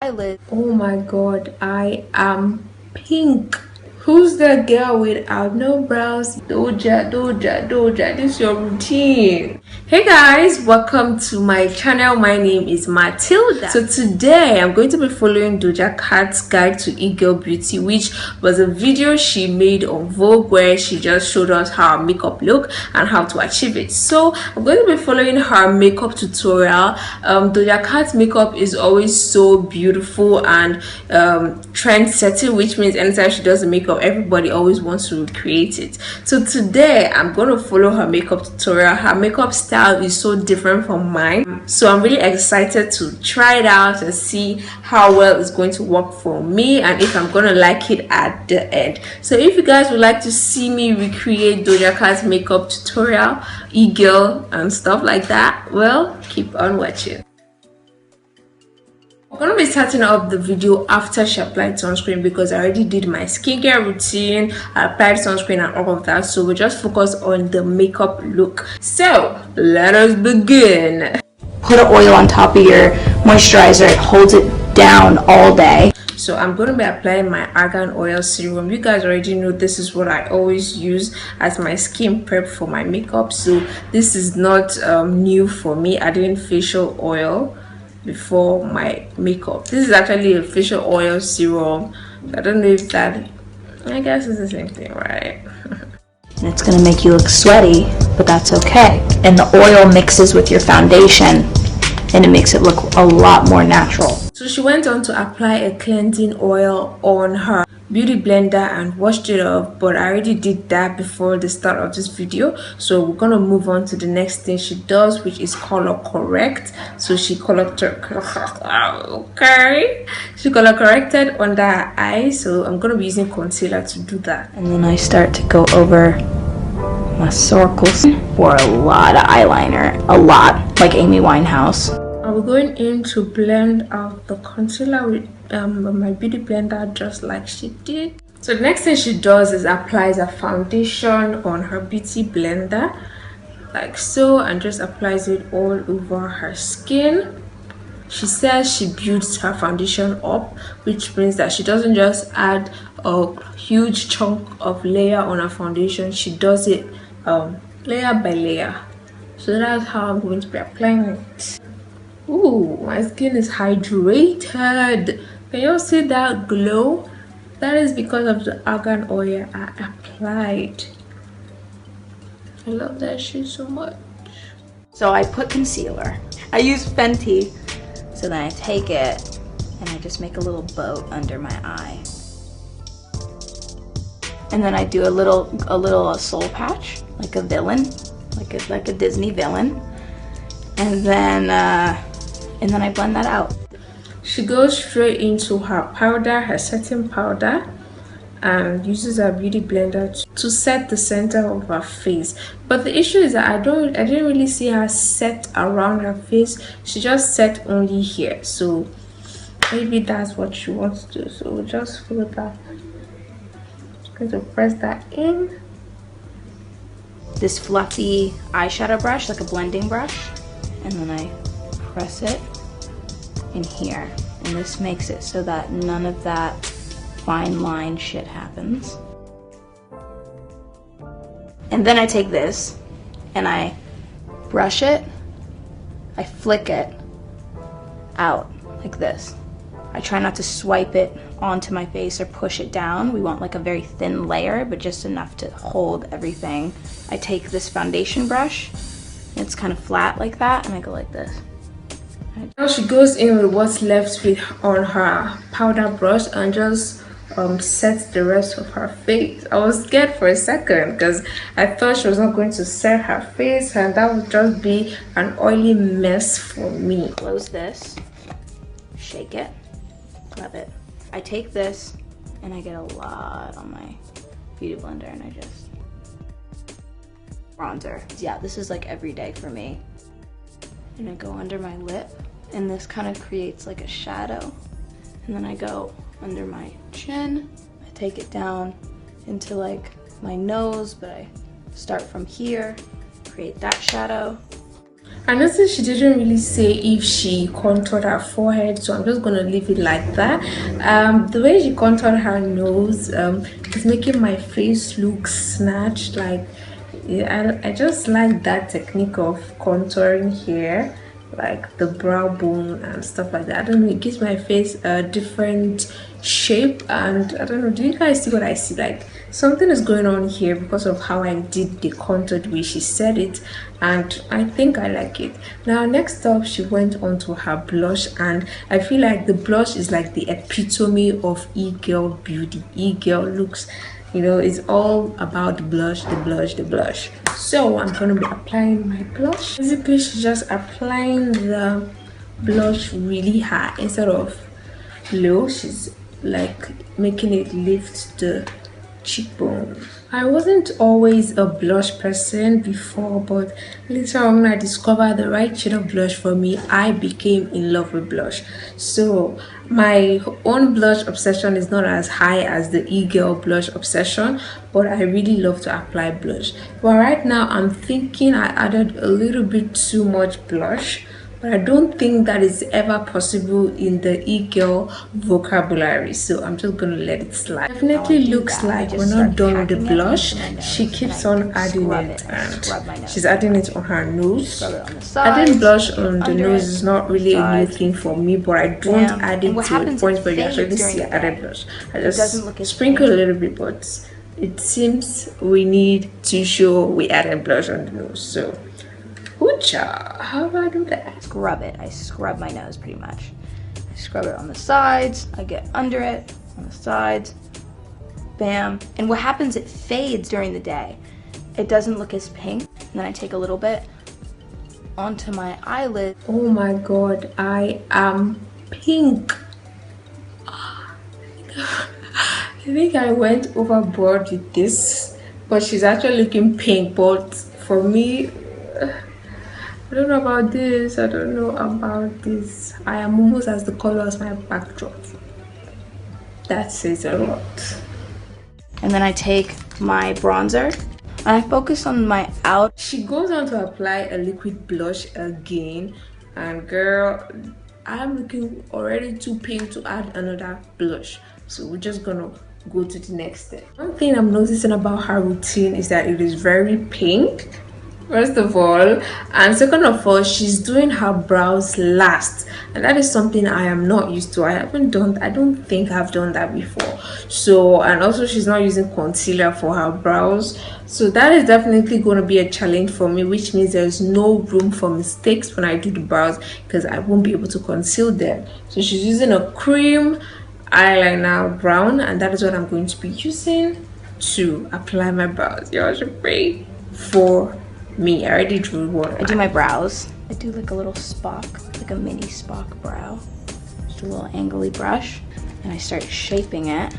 eyelids. Oh my god, I am pink. Who's that girl without no brows? Doja, Doja, Doja, this is your routine. Hey guys, welcome to my channel. My name is Mathilda. So today I'm going to be following Doja Cat's guide to e-girl beauty, which was a video she made on Vogue where she just showed us how her makeup look and how to achieve it. So I'm going to be following her makeup tutorial. Doja Cat's makeup is always so beautiful and trend setting, which means anytime she does the makeup, everybody always wants to recreate it. So today I'm going to follow her makeup tutorial. Her makeup style is so different from mine, so I'm really excited to try it out and see how well it's going to work for me and if I'm gonna like it at the end. So if you guys would like to see me recreate Doja Cat's makeup tutorial, e-girl and stuff like that, well, keep on watching. I'm gonna be starting off the video after she applied sunscreen because I already did my skincare routine. I applied sunscreen and all of that, so we'll just focus on the makeup look. So let us begin. Put an oil on top of your moisturizer. It holds it down all day. So I'm going to be applying my argan oil serum. You guys already know this is what I always use as my skin prep for my makeup, so this is not new for me. I didn't facial oil before my makeup. This is actually a facial oil serum. I don't know if that, I guess it's the same thing, right? And it's gonna make you look sweaty, but that's okay. And the oil mixes with your foundation and it makes it look a lot more natural. So she went on to apply a cleansing oil on her beauty blender and washed it off, but I already did that before the start of this video. So we're gonna move on to the next thing she does, which is color correct. So she color corrected under her eye, so I'm gonna be using concealer to do that. And then I start to go over my circles for a lot of eyeliner, a lot, like Amy Winehouse. I'm going in to blend out the concealer with my beauty blender, just like she did. So the next thing she does is applies a foundation on her beauty blender, like so, and just applies it all over her skin. She says she builds her foundation up, which means that she doesn't just add a huge chunk of layer on her foundation. She does it layer by layer. So that's how I'm going to be applying it. Ooh, my skin is hydrated. Can you see that glow? That is because of the argan oil I applied. I love that shit so much. So I put concealer. I use Fenty. So then I take it and I just make a little boat under my eye. And then I do a little soul patch, like a villain, like a Disney villain. And then I blend that out. She goes straight into her powder, her setting powder, and uses her beauty blender to set the center of her face. But the issue is that I didn't really see her set around her face. She just set only here. So maybe that's what she wants to do. So we'll just follow that. Just going to press that in. This fluffy eyeshadow brush, like a blending brush, and then I press it in here, and this makes it so that none of that fine line shit happens. And then I take this and I brush it, I flick it out like this. I try not to swipe it onto my face or push it down. We want like a very thin layer, but just enough to hold everything. I take this foundation brush, it's kind of flat like that, and I go like this. Now she goes in with what's left with on her powder brush and just sets the rest of her face. I was scared for a second because I thought she was not going to set her face and that would just be an oily mess for me. Close this, shake it, love it. I take this and I get a lot on my beauty blender and I just bronzer. Yeah, this is like every day for me. And I go under my lip, and this kind of creates like a shadow. And then I go under my chin. I take it down into like my nose, but I start from here, create that shadow. I noticed she didn't really say if she contoured her forehead, so I'm just gonna leave it like that. The way she contoured her nose is making my face look snatched. Like, yeah, I just like that technique of contouring here, like the brow bone and stuff like that. I don't know, it gives my face a different shape, and I don't know, do you guys see what I see? Like, something is going on here because of how I did the contour, the way she said it, and I think I like it. Now next up, she went on to her blush, and I feel like the blush is like the epitome of e-girl beauty, e-girl looks. You know, it's all about the blush, the blush, the blush. So I'm gonna be applying my blush. Basically, she's just applying the blush really high instead of low. She's like making it lift the cheekbone. I wasn't always a blush person before, but later on when I discovered the right shade of blush for me, I became in love with blush. So my own blush obsession is not as high as the e-girl blush obsession, but I really love to apply blush. But right now I'm thinking I added a little bit too much blush, but I don't think that is ever possible in the e-girl vocabulary, so I'm just gonna let it slide. Definitely looks like we're not done with the blush. She keeps on adding it, and she's adding it on her nose. Adding blush on the nose is not really a new thing for me, but I don't add it to a point where you actually see I added blush. I just sprinkle a little bit, but it seems we need to show we added blush on the nose. So Oocha, how do I do that? Scrub it. I scrub my nose pretty much. I scrub it on the sides. I get under it on the sides. Bam. And what happens, it fades during the day. It doesn't look as pink. And then I take a little bit onto my eyelid. Oh my god, I am pink. I think I went overboard with this, but she's actually looking pink. But for me, I don't know about this. I don't know about this. I am almost as the color as my backdrop. That says a lot. And then I take my bronzer and I focus on my out. She goes on to apply a liquid blush again, and girl, I'm looking already too pink to add another blush. So we're just gonna go to the next step. One thing I'm noticing about her routine is that it is very pink, first of all, and second of all, she's doing her brows last, and that is something I am not used to. I don't think I've done that before. So, and also she's not using concealer for her brows, so that is definitely going to be a challenge for me, which means there's no room for mistakes when I do the brows because I won't be able to conceal them. So she's using a cream eyeliner brown, and that is what I'm going to be using to apply my brows. Y'all should pray for me. I already drew one. I do my brows. I do like a little Spock, like a mini Spock brow. Just a little angly brush, and I start shaping it.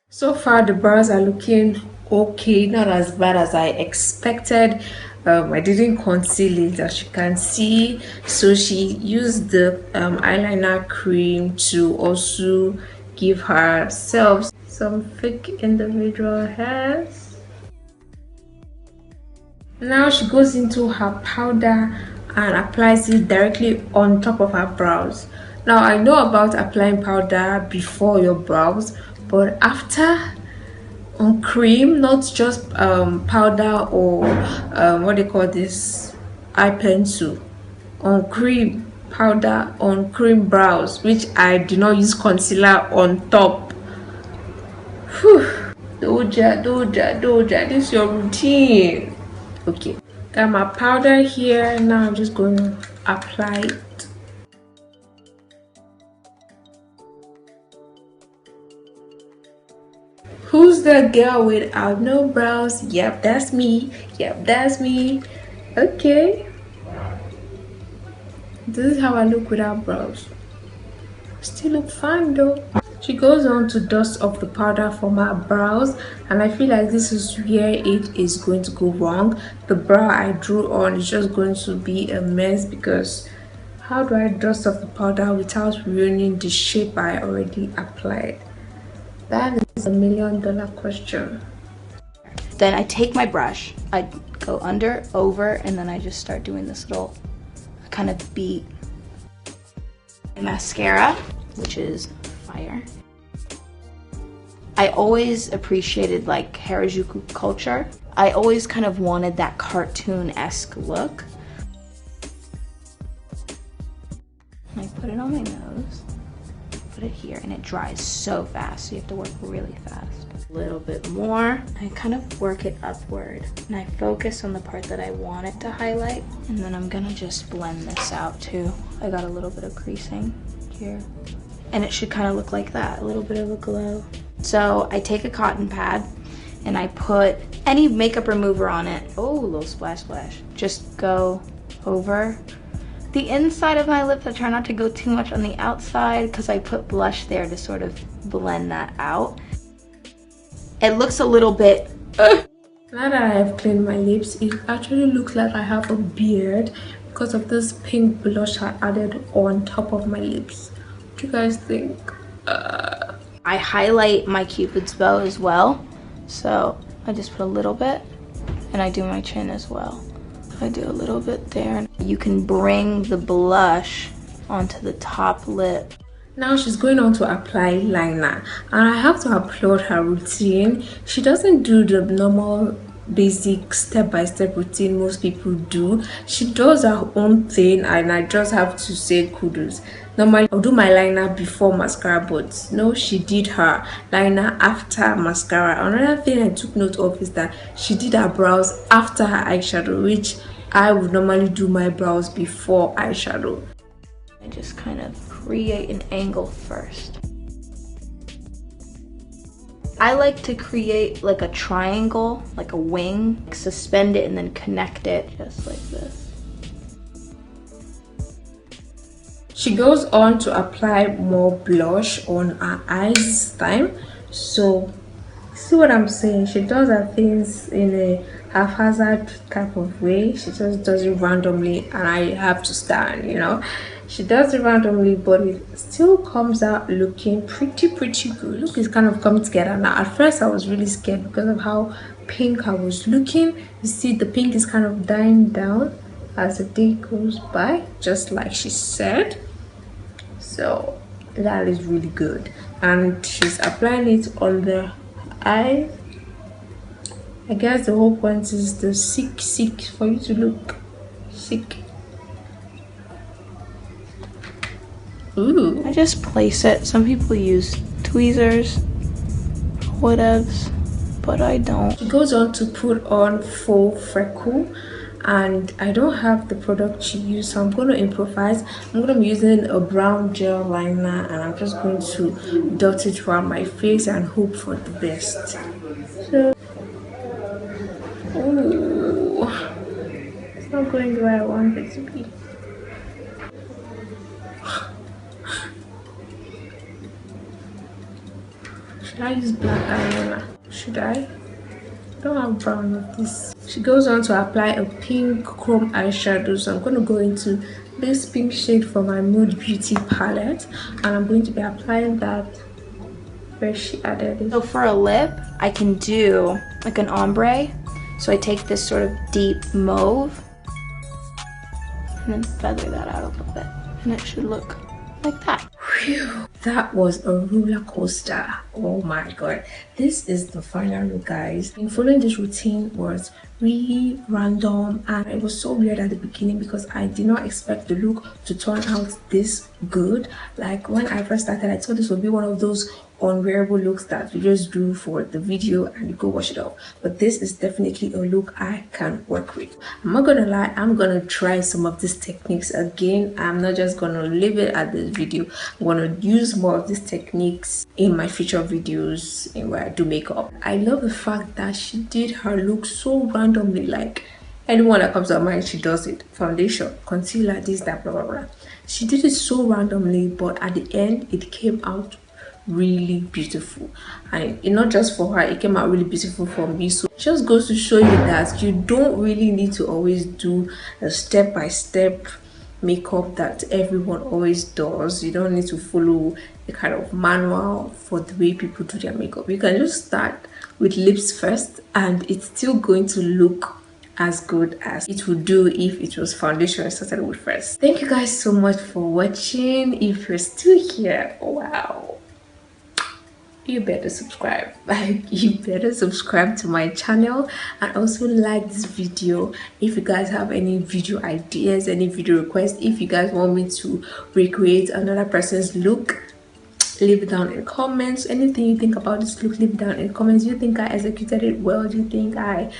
So far the brows are looking okay, not as bad as I expected. I didn't conceal it, as you can see. So she used the eyeliner cream to also give herself some fake individual hairs. Now she goes into her powder and applies it directly on top of her brows. Now I know about applying powder before your brows, but after on cream, not just powder or what they call this, eye pencil, on cream powder on cream brows, which I do not use concealer on top. Whew. Doja, this is your routine. Okay, got my powder here. Now I'm just going to apply it. Who's the girl without no brows? Yep, that's me. Yep, that's me. Okay, this is how I look without brows. Still look fine though. She goes on to dust off the powder from her brows, and I feel like this is where it is going to go wrong. The brow I drew on is just going to be a mess, because how do I dust off the powder without ruining the shape I already applied? That is $1 million question. Then I take my brush, I go under, over, and then I just start doing this little kind of beat. Mascara, which is fire. I always appreciated like Harajuku culture. I always kind of wanted that cartoon-esque look. And I put it on my nose, put it here, and it dries so fast, so you have to work really fast. A little bit more. I kind of work it upward, and I focus on the part that I want it to highlight, and then I'm gonna just blend this out too. I got a little bit of creasing here, and it should kind of look like that, a little bit of a glow. So I take a cotton pad and I put any makeup remover on it. Oh, a little splash splash. Just go over the inside of my lips. I try not to go too much on the outside because I put blush there to sort of blend that out. It looks a little bit Now that I have cleaned my lips, it actually looks like I have a beard because of this pink blush I added on top of my lips. What do you guys think? I highlight my Cupid's bow as well. So I just put a little bit, and I do my chin as well. I do a little bit there. You can bring the blush onto the top lip. Now she's going on to apply liner, and I have to applaud her routine. She doesn't do the normal basic step-by-step routine most people do. She does her own thing, and I just have to say kudos. Normally I'll do my liner before mascara, but no, she did her liner after mascara. Another thing I took note of is that she did her brows after her eyeshadow, which I would normally do my brows before eyeshadow. I just kind of create an angle first. I like to create like a triangle, like a wing, suspend it and then connect it just like this. She goes on to apply more blush on her eyes this time. So see what I'm saying? She does her things in a haphazard type of way. She just does it randomly, and I have to stand, you know. She does it randomly, but it still comes out looking pretty good. Look, it's kind of coming together now. At first I was really scared because of how pink I was looking. You see, the pink is kind of dying down as the day goes by, just like she said. So that is really good, and she's applying it on the eye. I guess the whole point is the sick for you to look sick. Ooh. I just place it. Some people use tweezers, whatevs, but I don't. She goes on to put on faux freckle, and I don't have the product she used, so I'm going to improvise. I'm going to be using a brown gel liner, and I'm just going to dot it around my face and hope for the best. So, ooh, it's not going the way I want it to be. Should I use black eyeliner? Should I? Don't have brown with this. She goes on to apply a pink chrome eyeshadow, so I'm going to go into this pink shade from my Mood Beauty palette, and I'm going to be applying that where she added it. So for a lip, I can do like an ombre. So I take this sort of deep mauve and then feather that out a little bit, and it should look like that. Whew, that was a roller coaster. Oh my god, this is the final look, guys. And following this routine was really random, and it was so weird at the beginning because I did not expect the look to turn out this good. Like when I first started, I thought this would be one of those unwearable looks that you just do for the video and you go wash it off, but this is definitely a look I can work with. I'm not gonna lie, I'm gonna try some of these techniques again. I'm not just gonna leave it at this video. I'm gonna use more of these techniques in my future videos in where I do makeup. I love the fact that she did her look so randomly, like anyone that comes to her mind, she does it. Foundation, concealer, this, that, blah blah blah. She did it so randomly, but at the end it came out really beautiful, and it not just for her, it came out really beautiful for me. So it just goes to show you that you don't really need to always do a step-by-step makeup that everyone always does. You don't need to follow a kind of manual for the way people do their makeup. You can just start with lips first, and it's still going to look as good as it would do if it was foundation I started with first. Thank you guys so much for watching. If you're still here, wow, you better subscribe. You better subscribe to my channel, and also like this video. If you guys have any video ideas, any video requests, if you guys want me to recreate another person's look, leave it down in the comments. Anything you think about this look, leave it down in the comments. Do you think I executed it well? Do you think I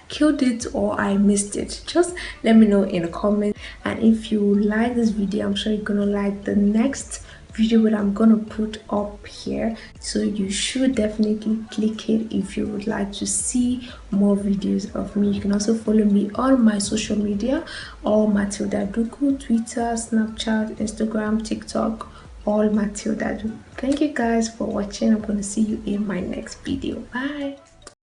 killed it, or I missed it? Just let me know in the comments. And if you like this video, I'm sure you're gonna like the next video that I'm gonna put up here, so you should definitely click it if you would like to see more videos of me. You can also follow me on my social media, all Mathilda Duku, Twitter, Snapchat, Instagram, TikTok, all Mathilda Duku. Thank you guys for watching. I'm gonna see you in my next video. Bye.